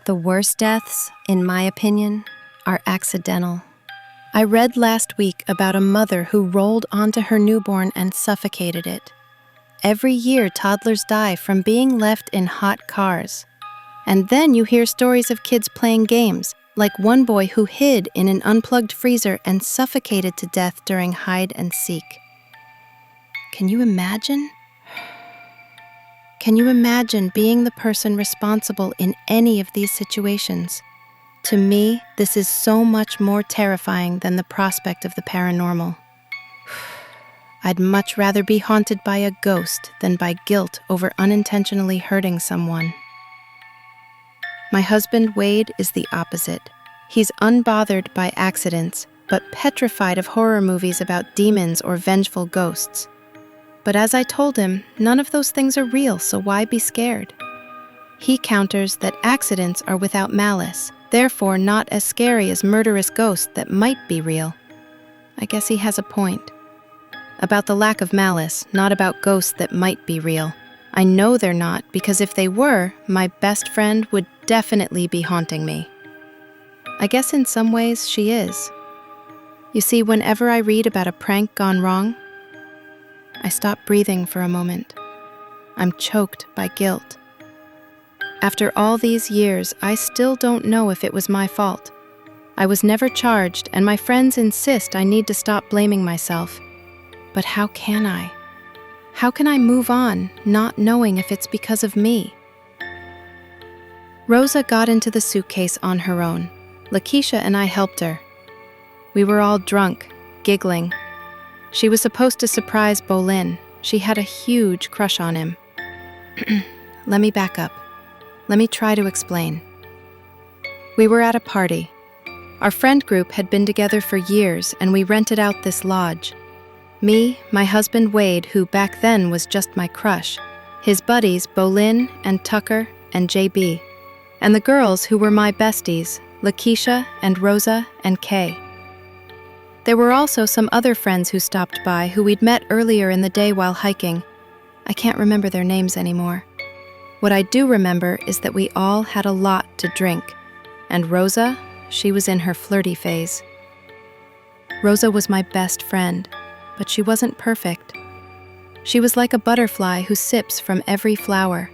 The worst deaths, in my opinion, are accidental. I read last week about a mother who rolled onto her newborn and suffocated it. Every year, toddlers die from being left in hot cars. And then you hear stories of kids playing games, like one boy who hid in an unplugged freezer and suffocated to death during hide and seek. Can you imagine? Can you imagine being the person responsible in any of these situations? To me, this is so much more terrifying than the prospect of the paranormal. I'd much rather be haunted by a ghost than by guilt over unintentionally hurting someone. My husband, Wade, is the opposite. He's unbothered by accidents, but petrified of horror movies about demons or vengeful ghosts. But as I told him, none of those things are real, so why be scared? He counters that accidents are without malice, therefore not as scary as murderous ghosts that might be real. I guess he has a point. About the lack of malice, not about ghosts that might be real. I know they're not, because if they were, my best friend would definitely be haunting me. I guess in some ways she is. You see, whenever I read about a prank gone wrong, I stop breathing for a moment. I'm choked by guilt. After all these years, I still don't know if it was my fault. I was never charged, and my friends insist I need to stop blaming myself. But how can I? How can I move on, not knowing if it's because of me? Rosa got into the suitcase on her own. Lakeisha and I helped her. We were all drunk, giggling. She was supposed to surprise Bolin. She had a huge crush on him. Let me back up. Let me try to explain. We were at a party. Our friend group had been together for years, and we rented out this lodge. Me, my husband Wade, who back then was just my crush, his buddies Bolin and Tucker and JB, and the girls who were my besties, Lakeisha and Rosa and Kay. There were also some other friends who stopped by who we'd met earlier in the day while hiking. I can't remember their names anymore. What I do remember is that we all had a lot to drink, and Rosa, she was in her flirty phase. Rosa was my best friend, but she wasn't perfect. She was like a butterfly who sips from every flower,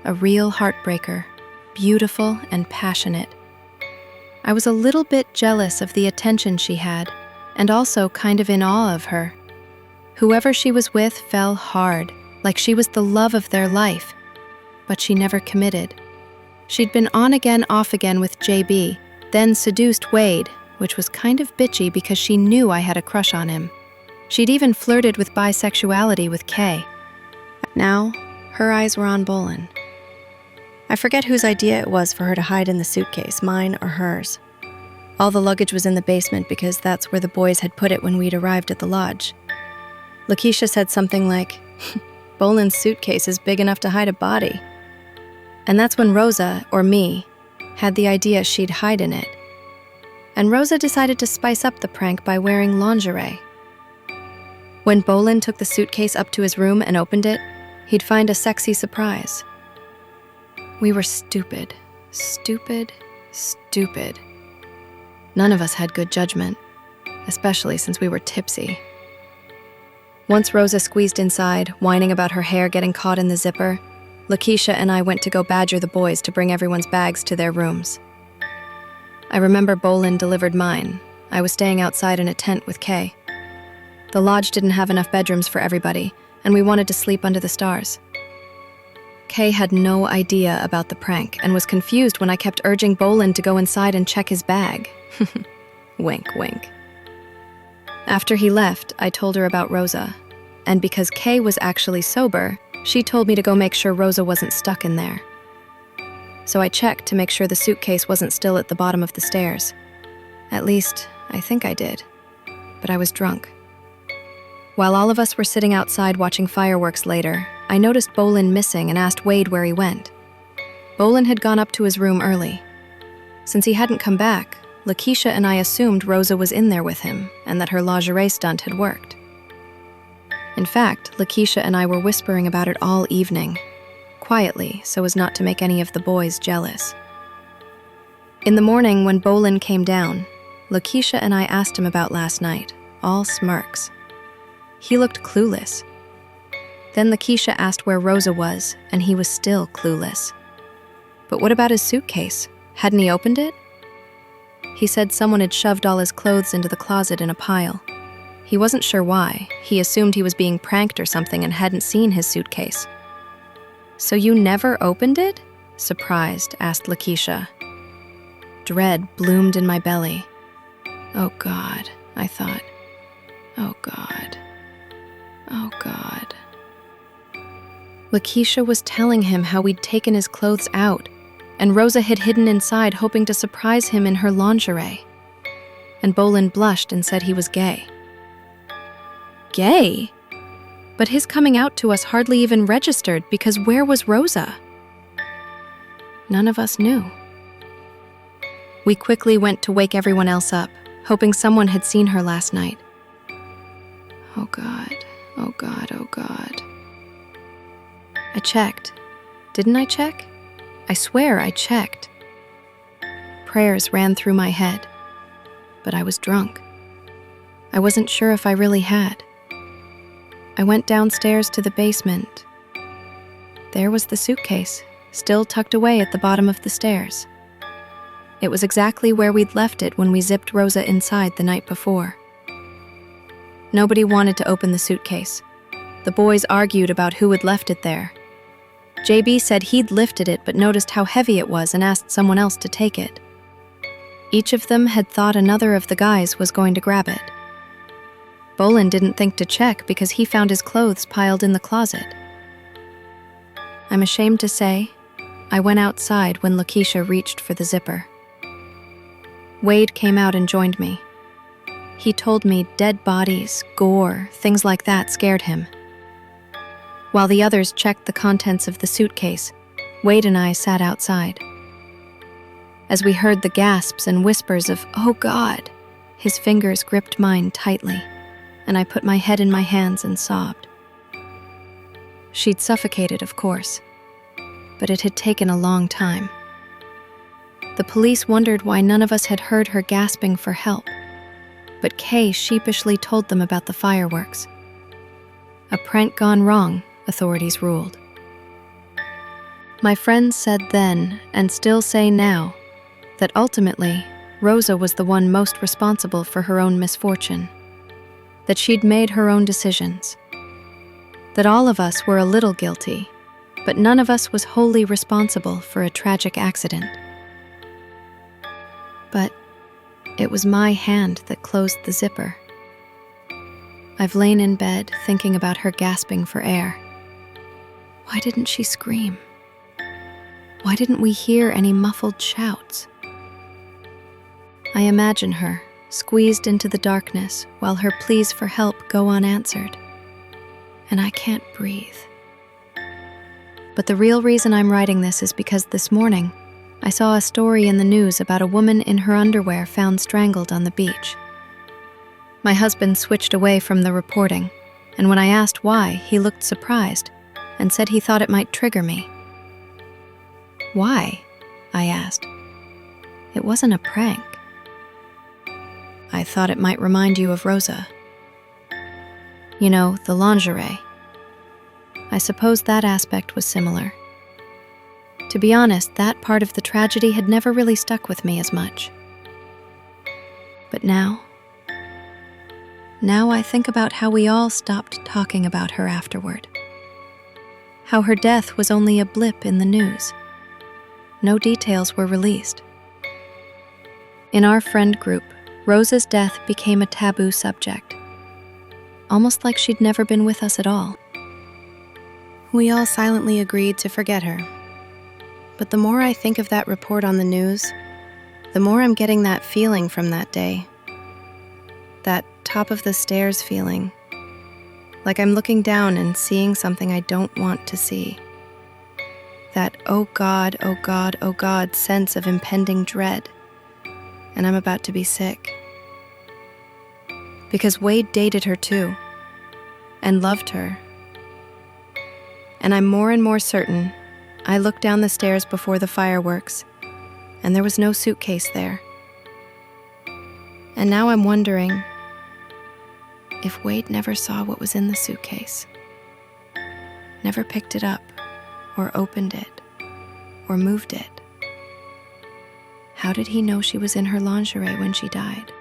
a real heartbreaker, beautiful and passionate. I was a little bit jealous of the attention she had, and also kind of in awe of her. Whoever she was with fell hard, like she was the love of their life, but she never committed. She'd been on again, off again with JB, then seduced Wade, which was kind of bitchy because she knew I had a crush on him. She'd even flirted with bisexuality with Kay. Now, her eyes were on Bolin. I forget whose idea it was for her to hide in the suitcase, mine or hers. All the luggage was in the basement because that's where the boys had put it when we'd arrived at the lodge. Lakeisha said something like, Bolin's suitcase is big enough to hide a body. And that's when Rosa, or me, had the idea she'd hide in it. And Rosa decided to spice up the prank by wearing lingerie. When Bolin took the suitcase up to his room and opened it, he'd find a sexy surprise. We were stupid. None of us had good judgment, especially since we were tipsy. Once Rosa squeezed inside, whining about her hair getting caught in the zipper, Lakeisha and I went to go badger the boys to bring everyone's bags to their rooms. I remember Bolin delivered mine. I was staying outside in a tent with Kay. The lodge didn't have enough bedrooms for everybody, and we wanted to sleep under the stars. Kay had no idea about the prank and was confused when I kept urging Bolin to go inside and check his bag. Wink, wink. After he left, I told her about Rosa, and because Kay was actually sober, she told me to go make sure Rosa wasn't stuck in there. So I checked to make sure the suitcase wasn't still at the bottom of the stairs. At least, I think I did, but I was drunk. While all of us were sitting outside watching fireworks later, I noticed Bolin missing and asked Wade where he went. Bolin had gone up to his room early. Since he hadn't come back, Lakeisha and I assumed Rosa was in there with him and that her lingerie stunt had worked. In fact, Lakeisha and I were whispering about it all evening, quietly so as not to make any of the boys jealous. In the morning, when Bolin came down, Lakeisha and I asked him about last night, all smirks. He looked clueless. Then Lakeisha asked where Rosa was, and he was still clueless. But what about his suitcase? Hadn't he opened it? He said someone had shoved all his clothes into the closet in a pile. He wasn't sure why. He assumed he was being pranked or something and hadn't seen his suitcase. "So you never opened it?" surprised, asked Lakeisha. Dread bloomed in my belly. Oh God, I thought. Oh God. Oh God. Lakeisha was telling him how we'd taken his clothes out, and Rosa had hidden inside hoping to surprise him in her lingerie. And Bolin blushed and said he was gay. Gay? But his coming out to us hardly even registered, because where was Rosa? None of us knew. We quickly went to wake everyone else up, hoping someone had seen her last night. Oh God, oh God, oh God. I checked. Didn't I check? I swear I checked. Prayers ran through my head, but I was drunk. I wasn't sure if I really had. I went downstairs to the basement. There was the suitcase, still tucked away at the bottom of the stairs. It was exactly where we'd left it when we zipped Rosa inside the night before. Nobody wanted to open the suitcase. The boys argued about who had left it there. JB said he'd lifted it but noticed how heavy it was and asked someone else to take it. Each of them had thought another of the guys was going to grab it. Bolin didn't think to check because he found his clothes piled in the closet. I'm ashamed to say, I went outside when Lakeisha reached for the zipper. Wade came out and joined me. He told me dead bodies, gore, things like that scared him. While the others checked the contents of the suitcase, Wade and I sat outside. As we heard the gasps and whispers of, "Oh God," his fingers gripped mine tightly, and I put my head in my hands and sobbed. She'd suffocated, of course, but it had taken a long time. The police wondered why none of us had heard her gasping for help, but Kay sheepishly told them about the fireworks. A prank gone wrong, authorities ruled. My friends said then, and still say now, that ultimately, Rosa was the one most responsible for her own misfortune, that she'd made her own decisions, that all of us were a little guilty, but none of us was wholly responsible for a tragic accident. But it was my hand that closed the zipper. I've lain in bed thinking about her gasping for air. Why didn't she scream? Why didn't we hear any muffled shouts? I imagine her, squeezed into the darkness while her pleas for help go unanswered. And I can't breathe. But the real reason I'm writing this is because this morning, I saw a story in the news about a woman in her underwear found strangled on the beach. My husband switched away from the reporting, and when I asked why, he looked surprised and said he thought it might trigger me. Why? I asked. It wasn't a prank. I thought it might remind you of Rosa. You know, the lingerie. I suppose that aspect was similar. To be honest, that part of the tragedy had never really stuck with me as much. But now I think about how we all stopped talking about her afterward. How her death was only a blip in the news. No details were released. In our friend group, Rosa's death became a taboo subject, almost like she'd never been with us at all. We all silently agreed to forget her. But the more I think of that report on the news, the more I'm getting that feeling from that day. That top of the stairs feeling. Like I'm looking down and seeing something I don't want to see. That oh God, oh God, oh God sense of impending dread. And I'm about to be sick. Because Wade dated her too, and loved her. And I'm more and more certain I looked down the stairs before the fireworks, and there was no suitcase there. And now I'm wondering if Wade never saw what was in the suitcase, never picked it up, or opened it, or moved it. How did he know she was in her lingerie when she died?